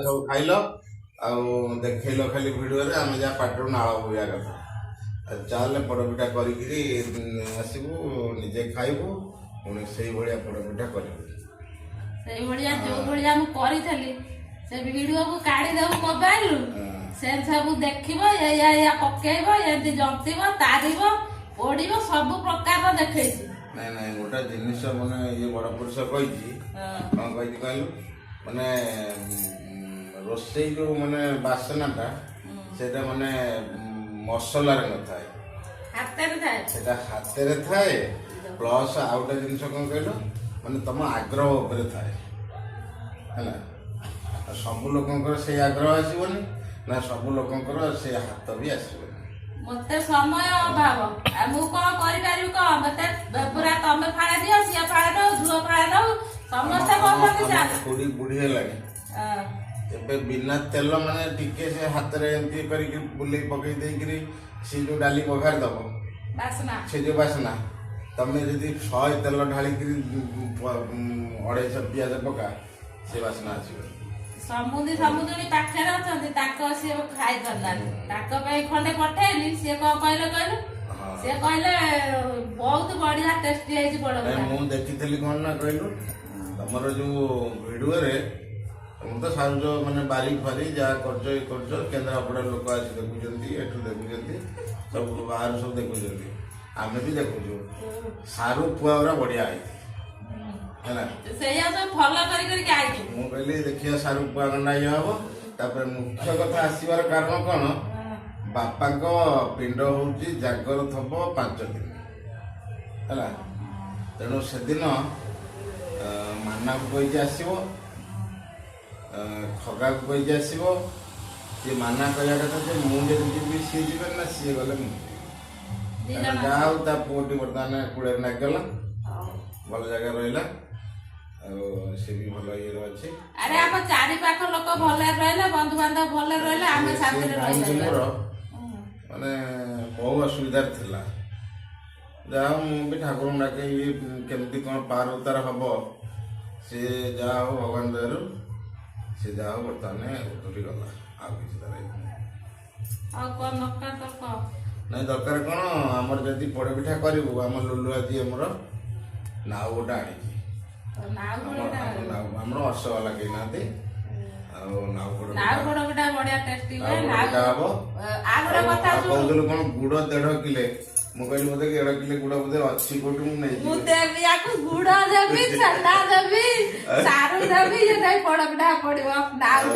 सब खाइल देखेल खाली भिडियो आम जहाँ पाटर नाल बोया कथा चल पड़पिठा करसबू निजे खाइबू पुणी से भाया पड़पिठा कर से वीडियो को काढ़ी देव मोबाइल से सब देखिबो या पकेइबो एंती जंतीबो तारिबो ओडिबो सब प्रकार देखैछि नहीं नहीं गोटा जिनिस माने ये बड़ पुरुष कहि कौन कहि कहलु माने रोसई जो माने बासनाटा सेटा माने मसला रे न थाए हाथ रे थाए प्लस आउटा जिनिस कौन कहलो माने तम आग्रह ऊपर थाए हैना सब लोकंकर से आग्रह आसबनी ना सब लोकंकर से हाथ भी आसबनी मते समय अभाव मु कौन करि पारिबु क मते पूरा तमे फाड़ा दियो सिया फाड़ा दो झुओ फाड़ा दो समस्त बोलते जा थोड़ी बुढ़ी हेलानी एबे बिना तेल माने टिके से हाथ रे एंती करी बुले पकई दे करी से जो डाली पघार दबो वासना से जो वासना तमे यदि 100 तेल ढाली करी 250 पियाज पका से वासना आसीबो समुद्री पाखे अछंती ताको से खाई करलानी ताको पे खंडे पठेली से को कहले से कहले बहुत बढ़िया टेस्टी है जी बड़ मु देखिथली कोन ना कहलु तमरो जो वीडियो रे तुम तो साउज माने बारीक फारी जा करजो केंद्रापड़ा लोक आसी देखुचंती एठु देखुचंती सब बाहर सब देखुचंती आमे भी देखुचो सारू पुआरा बढ़िया है हैना सेया सब फॉलो करी के आइछु मु कहली देखिया सारू पुआ गंडा ये हबो तापर मुख्य कथा आसीबार कारण कोन बापा को पिंड होउची जागर थबो 5 दिन हैला तेणु से दिन माना को कहि आसीबो खगा को कहि आसीबो ये माना कहया कथा जे मु जे भी सी जीवन ना सी गले मु जाऊ ता पोटी बर्तमान कुड़े ना गला भल जगह रहिला से भी भल ये अछि अरे आप चारि पाख लोक भले रहले बंधु बांधव भले रहले आमे शांति रे रहले माने बहु असुविधा थिला जाऊ मु भी ठाकुर डाके ये केमती कोन पार उतार हबो से जाऊ भगवान दरु से जाऊ बर्तमान उतरी गला आ किछ दरै आ कोन नक्का तो को नहीं दरकार कोन हमर जदी पड़े पिठा करिवु हमर लुलु आजी हमर नाउ गोटा आनी हमरो वर्ष वाला के नाते नाउ गोटा बढ़िया टेस्टी है नाउ आगरा कथा जो कोदल कोन गुड़ 1.5 किलो मु कहली मते 1.5 किलो गुड़ मते 80 कोटी मु नै मु देबी याको गुड़ देबी छंडा देबी सारू देबी ये नहीं पड़बडा पड़िबो नाउ